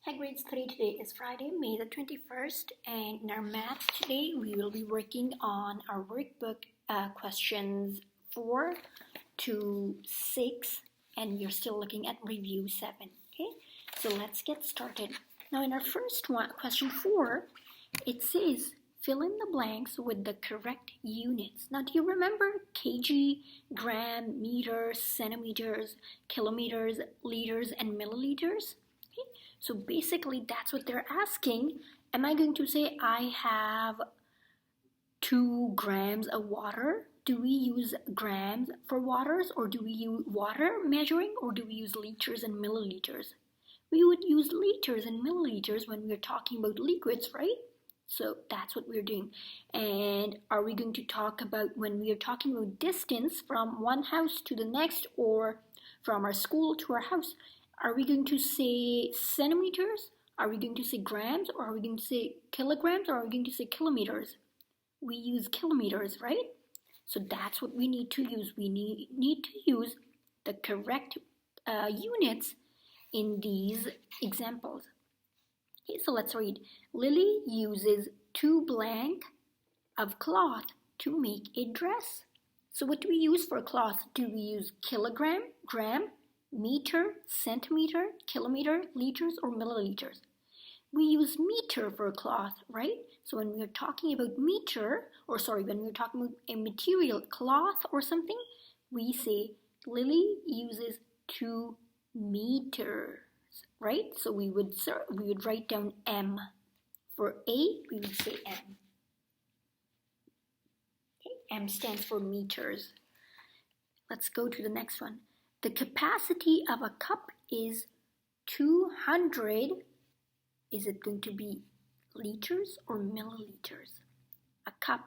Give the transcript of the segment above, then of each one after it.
Hi grades 3, today is Friday, May the 21st, and in our math today we will be working on our workbook questions 4 to 6, and you're still looking at review 7, okay? So let's get started. Now in our first one, question 4, it says fill in the blanks with the correct units. Now do you remember kg, gram, meters, centimeters, kilometers, liters, and milliliters? So basically that's what they're asking. Am I going to say I have 2 grams of water? Do we use grams for waters, or do we use water measuring, or do we use liters and milliliters? We would use liters and milliliters when we're talking about liquids, right? So that's what we're doing. And are we going to talk about when we are talking about distance from one house to the next, or from our school to our house? Are we going to say centimeters? Are we going to say grams? Or are we going to say kilograms? Or are we going to say kilometers? We use kilometers, right? So that's what we need to use. We need to use the correct units in these examples. Okay, so let's read. Lily uses 2 blank of cloth to make a dress. So what do we use for cloth? Do we use kilogram, gram, meter, centimeter, kilometer, liters, or milliliters? We use meter for cloth, right? So when we're talking about meter, when we're talking about a material, cloth or something, we say Lily uses 2 meters, right? So we would write down M. For A, we would say M. Okay, M stands for meters. Let's go to the next one. The capacity of a cup is 200. Is it going to be liters or milliliters? A cup.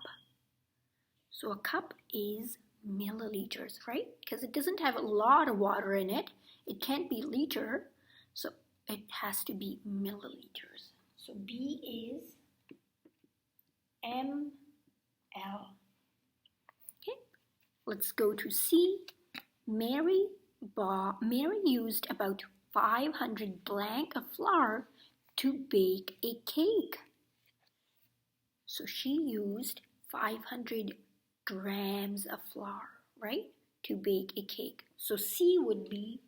So a cup is milliliters, right? Because it doesn't have a lot of water in it. It can't be liter, so it has to be milliliters. So B is ml. Okay, let's go to C. Mary used about 500 blank of flour to bake a cake. So she used 500 grams of flour, right, to bake a cake. So C would be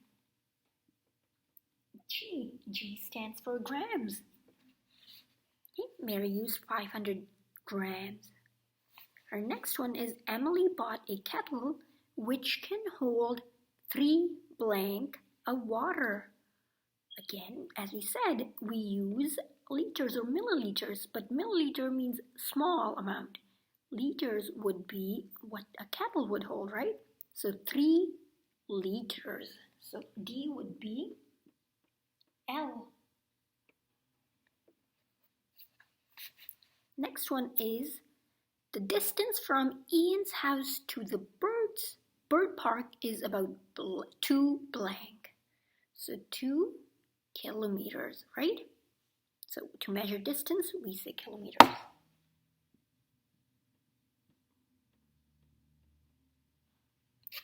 G. G stands for grams. Okay, Mary used 500 grams. Our next one is Emily bought a kettle which can hold 3 blank of water. Again, as we said, we use liters or milliliters, but milliliter means small amount. Liters would be what a kettle would hold, right? So 3 liters. So D would be L. Next one is the distance from Ian's house to the bird park is about 2 blank. So 2 kilometers, right? So to measure distance, we say kilometers.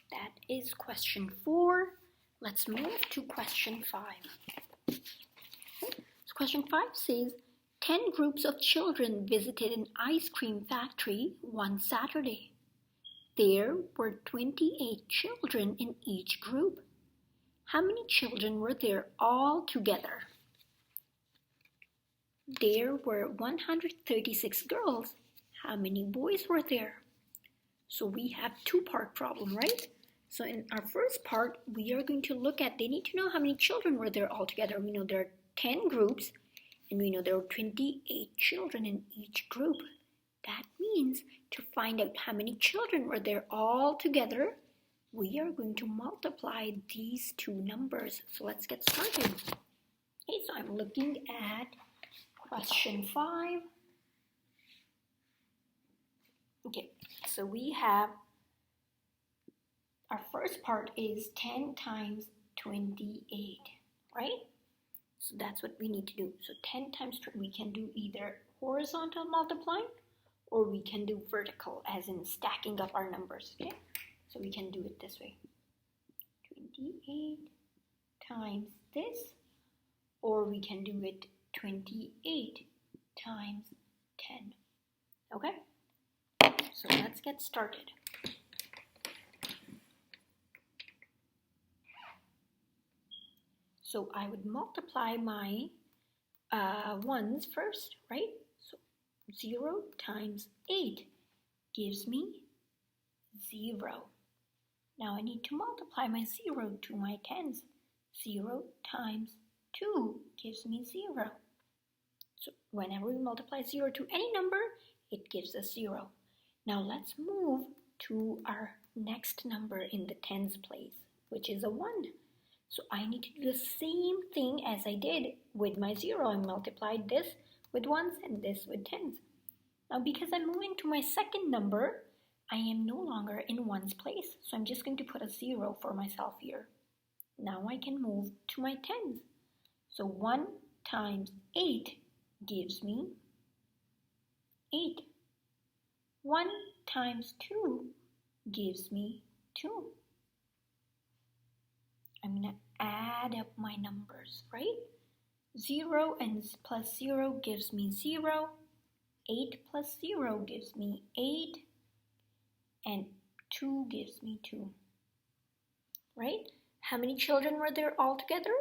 That is question 4. Let's move to question 5. So question 5 says, 10 groups of children visited an ice cream factory one Saturday. There were 28 children in each group. How many children were there all together? There were 136 girls. How many boys were there? So we have 2-part problem, right? So in our first part, we are going to look at, they need to know how many children were there all together. We know there are 10 groups, and we know there were 28 children in each group. That means to find out how many children were there all together, we are going to multiply these 2 numbers. So let's get started. Okay, so I'm looking at question 5. Okay, so we have, our first part is 10 times 28, right? So that's what we need to do. So 10 times, we can do either horizontal multiplying, or we can do vertical, as in stacking up our numbers, okay? So we can do it this way. 28 times this, or we can do it 28 times 10. Okay, so let's get started. So I would multiply my ones first, right? So 0 times 8 gives me 0. Now I need to multiply my 0 to my tens. 0 times 2 gives me 0. So whenever we multiply 0 to any number, it gives us 0. Now let's move to our next number in the tens place, which is a 1. So I need to do the same thing as I did with my 0. I multiplied this with ones and this with tens. Now because I'm moving to my second number, I am no longer in ones place. So I'm just going to put a 0 for myself here. Now I can move to my tens. So 1 times 8 gives me 8. 1 times 2 gives me 2. I'm going to add up my numbers, right? 0 and plus 0 gives me 0. 8 plus 0 gives me 8. And 2 gives me 2. Right? How many children were there altogether?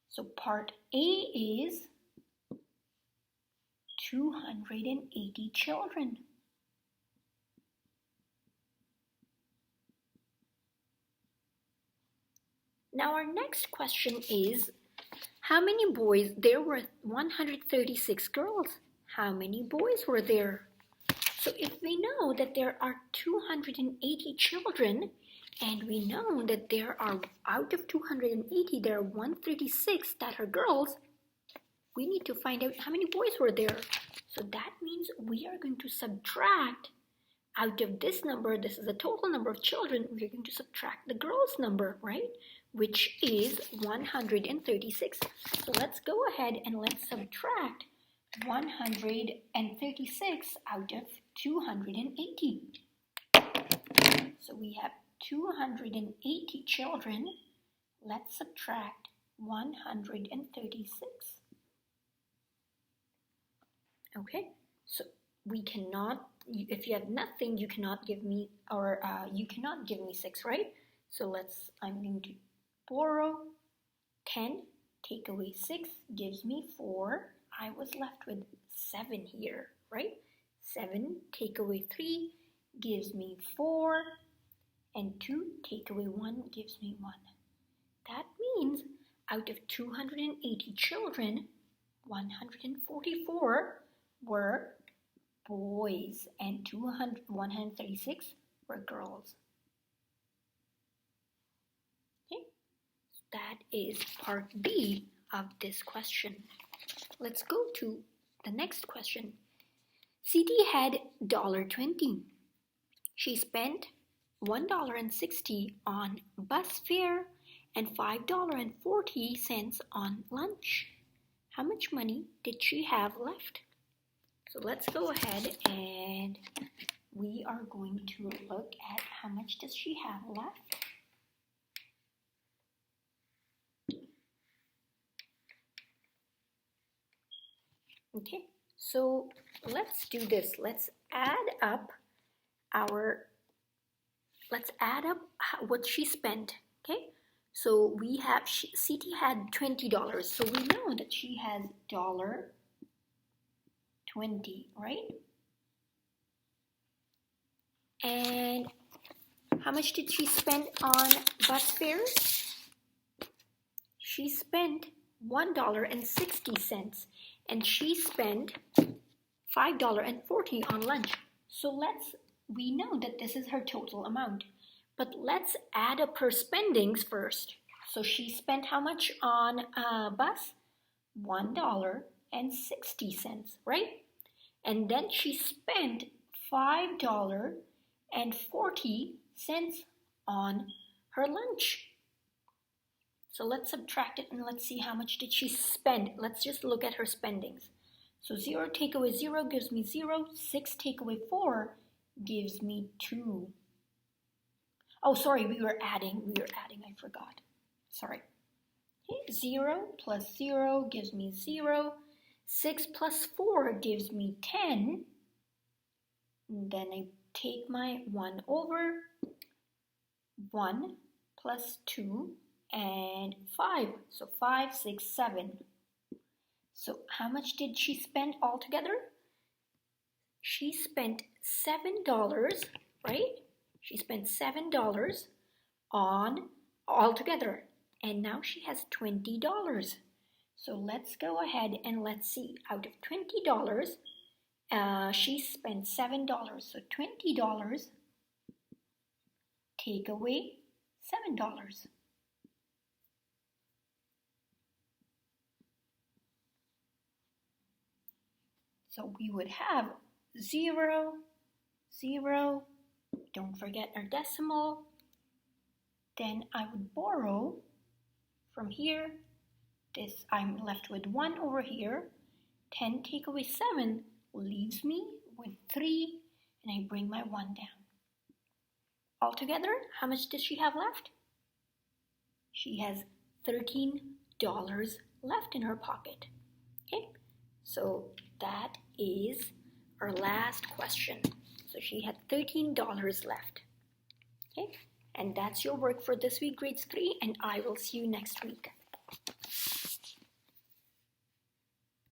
So part A is 280 children. Now our next question is, how many boys? There were 136 girls. How many boys were there? So if we know that there are 280 children, and we know that there are, out of 280, there are 136 that are girls, we need to find out how many boys were there. So that means we are going to subtract out of this number. This is the total number of children. We're going to subtract the girls' number, right? Which is 136. So let's go ahead and let's subtract 136 out of 280. So we have 280 children. Let's subtract 136. Okay, so we cannot, if you have nothing, you cannot give me, or you cannot give me 6, right? So I'm going to borrow 10, take away 6 gives me 4. I was left with 7 here, right? 7 take away 3 gives me 4, and 2 take away 1 gives me 1. That means out of 280 children, 144 were boys and 136 were girls. Okay, so that is part B of this question. Let's go to the next question. Siti had $20. She spent $1.60 on bus fare and $5.40 on lunch. How much money did she have left? So let's go ahead and we are going to look at how much does she have left. Okay, so let's do this. Let's add up what she spent. Okay, so we have, Siti had $20, so we know that she has $20, right? And how much did she spend on bus fares? She spent $1.60, and she spent $5.40 on lunch. So we know that this is her total amount, but let's add up her spendings first. So she spent how much on a bus? $1.60, right? And then she spent $5.40 on her lunch. So let's subtract it and let's see how much did she spend. Let's just look at her spendings. So 0 take away 0 gives me 0. 6 take away 4 gives me 2. Oh, sorry, we were adding, I forgot. Sorry. Okay, 0 plus 0 gives me 0. 6 plus 4 gives me 10. And then I take my 1 over. 1 plus 2 and 5. So 5, 6, 7. So how much did she spend altogether? She spent $7, right? She spent $7 on altogether. And now she has $20. So let's go ahead and let's see. Out of $20, she spent $7. So $20 take away $7. So we would have 0, 0, don't forget our decimal. Then I would borrow from here. This I'm left with 1 over here. 10 take away 7 leaves me with 3, and I bring my 1 down. Altogether, how much does she have left? She has $13 left in her pocket. Okay, so that is our last question. So she had $13 left. Okay, and that's your work for this week, grades 3, and I will see you next week.